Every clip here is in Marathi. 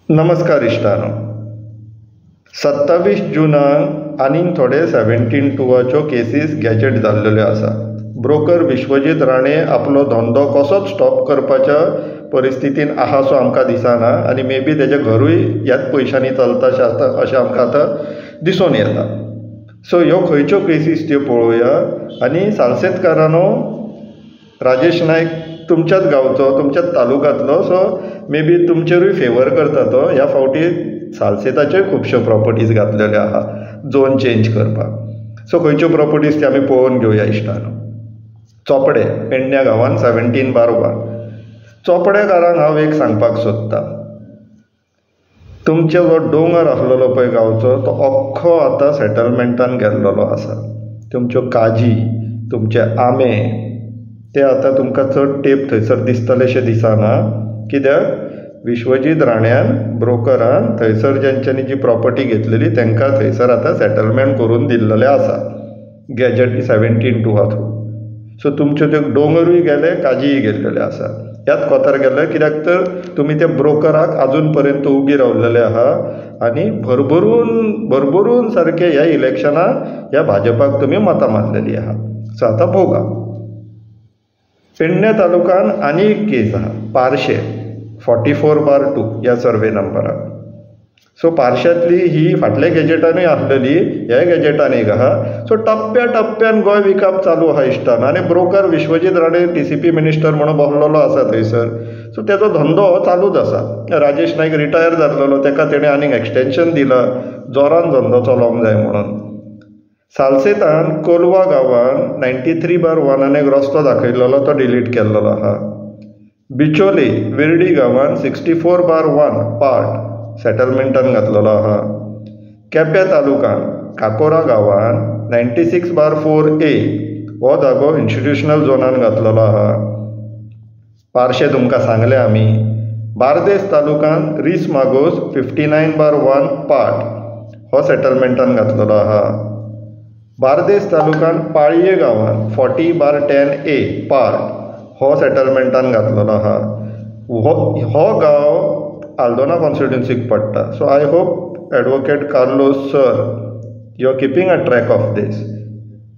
नमस्कार इश्टानो. 27 जुनाक आनीक थोडे 17(2) केसीस गॅजेट जाल्ल्यो आसा. ब्रोकर विश्वजीत राणे आपलो धंदो कसोच स्टॉप करपाच्या परिस्थितीन आहा सो आमकां दिसना आनी मे बी तेजें घरूय ह्याच पयशांनी चलता अशें आमकां आतां दिसून येता. सो ह्यो खंयच्यो केसीस त्यो पळोवया. आनी सालसेतकारांनो, राजेश नायक तुमच्याच गांवचो, तुमच्याच तालुक्यांतलो, सो मे बी तुमचेरूय फेवर करता तो. ह्या फावटी सालसेताच्योय खुबश्यो प्रॉपर्टीज घातलेल्यो आहा झोन चेंज करपाक. सो खंयच्यो प्रॉपर्टीज ते आमी पळोवन घेवया इश्टानो. चोपडे पेडण्या गांवांत 17/1. चोपडेकारांक हांव एक सांगपाक सोदतां, तुमचो जो दोंगर आसलेलो पळय गांवचो, तो अख्खो आतां सेटलमेंटान गेल्लेलो आसा. तुमच्यो काजी, तुमचे आंबे, ते आतां तुमकां चड तेंप थंयसर दिसतलेशें दिसना. कित्याक विश्वजीत राण्यान, ब्रोकरान थंयसर जेंच्यांनी जी प्रॉपर्टी घेतलेली तांकां थंयसर आतां सेटलमेंट करून दिल्लेलें आसा गॅजेट 17(2) थ्रू. सो तुमच्यो त्यो दोंगरूय गेले, काजीय गेल्लेले आसा. ह्याच कोतार गेले कित्याक तर तुमी ते ब्रोकराक आजून पर्यंत उबी रावलेले आहा आनी भरभरून सारके ह्या इलेक्शनाक ह्या भाजपाक तुमी मतां मारलेली आहा. सो आतां भोगा. पेडण्या तालुक्यान आनी एक केस आहा, पार्शे 44/2 ह्या सर्वे नंबराक. सो पार्श्यांतली ही फाटल्या गॅजेटानूय आसलेली, ह्या गॅजेटान एक आहा. सो टप्प्या टप्प्यान गोंय विकप चालू आहा इश्टान. आनी broker Vishwajit Rane TCP minister म्हणून बसलेलो आसा थंयसर. सो तेजो धंदो चालूच आसा. राजेश नायक रिटायर जाल्लो, ताका तेणें आनीक एक्सटेन्शन दिलां जोरान धंदो चलोवंक जाय म्हणून. सालसेतान कोलवा गांवांत 93/1 एक रस्तो दाखयल्लो, तो डिलीट केल्लो आहा. बिचोली विर्डी गांवांत 64/1 पार्ट सेटलमेंटान घातलेलो आहा. केप्यां तालुक्यान काकोरा गांवांत 96/4A हो जागो इन्स्टिट्यूशनल झोनान घातलेलो आहा. पार्शे तुमकां सांगले आमी. बार्देस तालुक्यान रिस मागोस 59/1 पार्ट हो सेटलमेंटान घातलेलो आहा. बार्देस तालुक्यान पाळये गांवांत 40/10A पार्ट हो सेटलमेंटान घातलेलो आहा. हो गांव आल्दोना कॉन्स्टिट्युएन्सीक पडटा. So I hope advocate Carlos sir, you are keeping a track of this.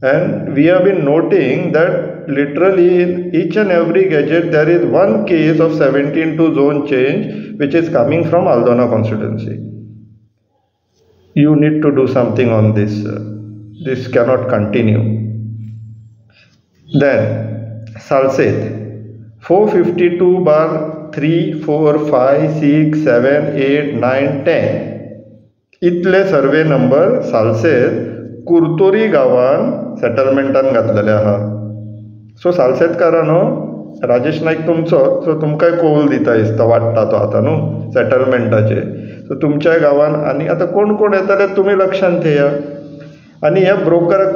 And we have been noting that literally in each and every gadget there is one case of 17(2) zone change which is coming from Aldona constituency. You need to do something on this. This cannot continue. Then Salset 452/3, 4, 5, 6, 7, 8, 9, 10 इतले सर्वे नंबर सालसेत कुर्तोरी गांवांत सेटलमेंटान घातलेले आहा. सो सालसेतकारांनो, राजेश नायक तुमचो, सो तुमकांय कौल दिता दिसता, वाडटा तो आतां न्हू सेटलमेंटाचे. सो तुमच्या गांवांत आनी आतां कोण कोण येतले तुमी लक्षांत थेया. आनी ह्या ब्रोकराक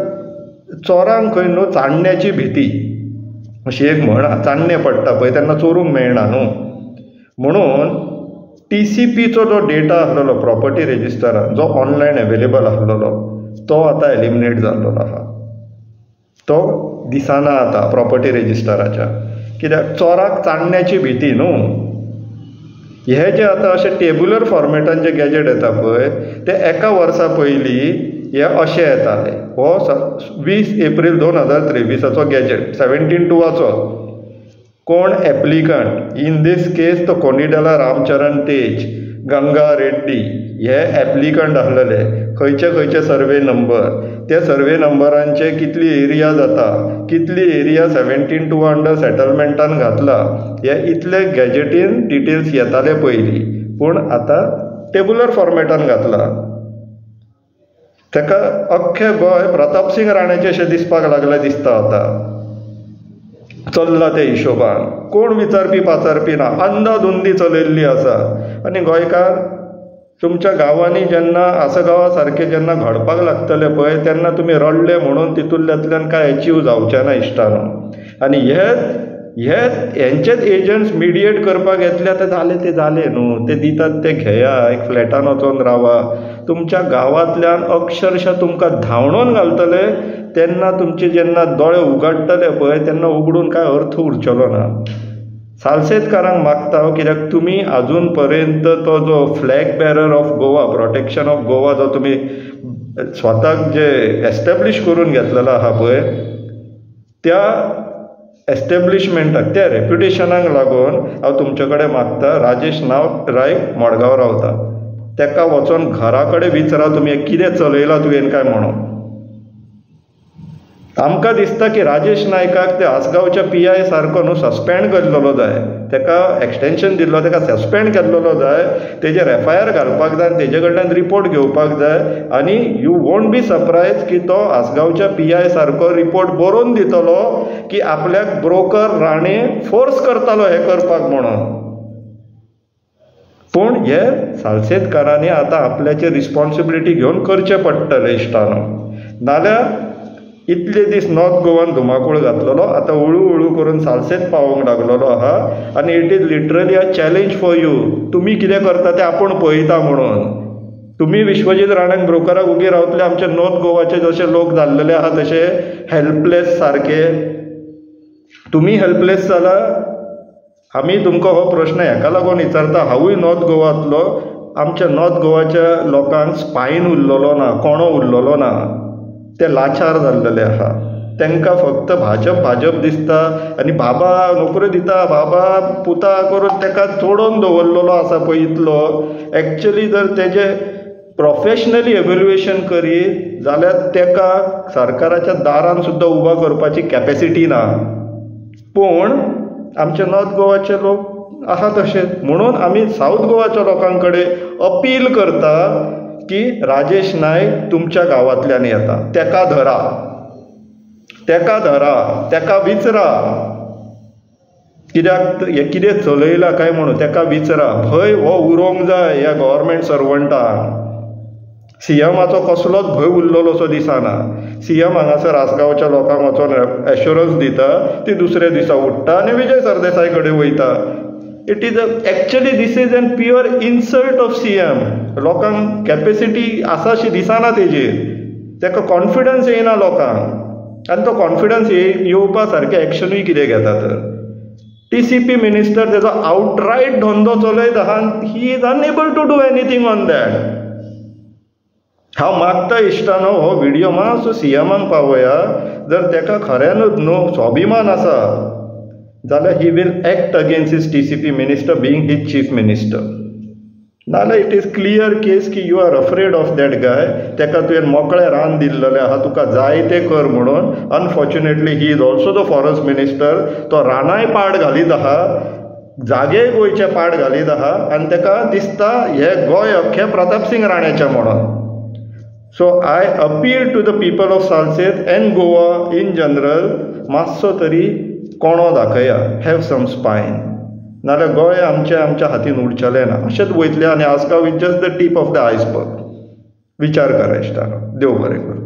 चोरांक खंय न्हू चाण्ण्याची भीती अशी एक म्हण, चाण्णे पडटा पळय तेन्ना चोरूंक मेळना न्हू म्हणून TCPचो जो डेटा आसलेलो प्रॉपर्टी रेजिस्टरान, जो ऑनलायन एवेलेबल आसलेलो, तो आतां एलिमिनेट जाल्लो आहा. तो दिसना आतां प्रॉपर्टी रेजिस्टराच्या. कित्याक चोराक चाण्ण्याची भीती न्हू. हे जे आतां अशे टेब्युलर फॉर्मेटान जे गॅजेट येता पळय, ते एका वर्सा पयलीं हे अशे येताले. हो 20 एप्रील 2023चो गॅजेट 17(2)चो. कोण एप्लिकंट, इन दीस केस तो कोनिडेला रामचरण तेज, गंगा रेड्डी, हे एप्लिकंट आसलेले. खंयचे खंयचे सर्वे नंबर, त्या सर्वे नंबरांचे कितली एरिया जाता, कितली एरिया 17(2) अंडर सेटलमेंटान घातला, हे इतले गॅजेटीन डिटेल्स येताले पयलीं. पूण आतां टेब्युलर फॉर्मेटान घातला. ताका अख्खें गोंय प्रताप सिंग राणेचें अशें दिसपाक लागलें दिसता आतां. चल्ला ते हिशोबान, कोण विचारपी पाचारपी ना, अंदाधुंदी चलयल्ली आसा. आनी गोंयकार तुमच्या गांवांनी जेन्ना आसगांवा सारके जेन्ना घडपाक लागतले पळय, तेन्ना तुमी रडले म्हणून तितूंतल्यान कांय अचीव जावचें ना इश्टानो. आनी हेंचेच एजंट्स मिडिएट करपाक येतले, आतां ते जाले न्हू. ते दितात ते घेया, एक फ्लॅटान वचून रावा. तुमच्या गांवांतल्यान अक्षरशः तुमकां धांवडोवन घालतले तेन्ना तुमचे जेन्ना दोळे उगडटले पळय, तेन्ना उगडून कांय अर्थ उरचलो ना. सालसेतकारांक मागता हांव, कित्याक तुमी आजून पर्यंत तो जो flag bearer of Goa, protection of Goa जो तुमी स्वताक जे एस्टॅब्लीश करून घेतलेलो आहा पळय, त्या एस्टॅब्लिशमेंटाक, त्या रेप्युटेशनाक लागून हांव तुमचे कडेन मागता, राजेश रायक मडगांव रावता, ताका वचोन घरा कडेन विचारा तुमी कितें चलयलां तुवें काय म्हणून. आमकां दिसता की राजेश नायकाक ते आसगांवच्या PI सारको न्हू सस्पेंड केल्लो जाय, ताका एक्सटेंशन दिल्लो, ताका सस्पेंड केल्लो जाय, तेजेर FIR घालपाक जाय आनी तेजे कडल्यान रिपोर्ट घेवपाक जाय. आनी यू वोंट बी सरप्रायज की तो आसगांवच्या PI सारको रिपोर्ट बरोवन दितलो की आपल्याक ब्रोकर राणे फोर्स करतालो हें करपाक म्हणून. पूण हे सालसेतकारांनी आतां आपल्याची रिस्पॉन्सिबिलिटी घेवन करचें पडटलें इश्टानो, नाल्यार इतले दीस नॉर्थ गोवान धुमाकूळ घातलेलो, आतां हळू करून सालसेत पावोंक लागलेलो आहा. आनी it is literally a challenge for you. तुमी कितें करता तें आपूण पळयता म्हणून. तुमी विश्वजीत राणांक ब्रोकराक उगी रावतले, आमचे नॉर्थ गोवाचे जशे लोक जाल्लेले आहा तशे हेल्पलेस सारके. तुमी हेल्पलेस जाला. आमी तुमकां हो प्रश्न हेका लागून विचारता, हांवूय नॉर्थ गोवांतलो. आमच्या नॉर्थ गोवाच्या लोकांक स्पायन उरलेलो ना, कोणो उरलेलो ना, ते लाचार जाल्लेले आहा. तांकां फक्त भाजप दिसता आनी बाबा नोकऱ्यो दिता, बाबा पुता करून ताका चोडोवन दवरलेलो आसा पळय इतलो. एक्चुअली जर तेजे प्रोफेशनली एव्हल्युएशन करीत जाल्यार ताका सरकाराच्या दारान सुद्दां उबा करपाची कॅपेसिटी ना. पूण आमचे नॉर्थ गोवाचे लोक आहा तशेंच. म्हणून आमी साऊथ गोवाच्या लोकां कडेन अपील करता की राजेश नायक तुमच्या गांवांतल्यान येता, ताका धरा, ताका विचरा कित्याक हें कितें चलयलां काय म्हणून ताका विचरा. भंय हो उरोंक जाय ह्या गव्हर्मेंट सर्वंटांक. CMाचो कसलोच भंय उरलेलो असो दिसना. CM हांगासर आसगांवच्या लोकांक वचोन एश्युरन्स दिता, ती दुसऱ्या दिसा उठ्ठा आनी विजय सरदेसाय कडेन वयता. It is actually this is an pure insult of CM. लोकांक कॅपेसिटी आसा अशी दिसना तेजेर. ताका कॉन्फिडन्स येयना लोकांक. आनी तो कॉन्फिडन्स येवपा सारकें एक्शनूय कितें घेता तर. TCP मिनिस्टर तेजो आवटरायट धंदो चलयता आनी he is unable to do anything on that. हांव मागता इश्टानो हो व्हिडियो मातसो CMाक पावया. जर ताका खऱ्यानूच न्हू स्वाभिमान आसा जाल्यार he will act against his TCP minister being his chief minister. नाल्यार इट इज क्लियर केस की you are afraid of that guy. ताका तुवें मोकळें रान दिल्लेलें आहा, तुका जाय तें कर म्हणून. Unfortunately he is also the forest minister. तो रानाय पाड घालीत आहा, जागे गोंयचे पाड घालीत आहा आनी ताका दिसता हे गोंय अख्खें प्रताप सिंग राणेचें म्हणून. So I appeal to the people of Salcete and Goa in general, मातसो तरी कोणो दाखया, हॅव सम स्पायन. नाल्यार गोंय आमच्या हातीन उरचलें ना, अशेंच वयतलें. आनी Assagao is just the tip of the iceberg. विचार करा इश्टानो. देव बरें करूं.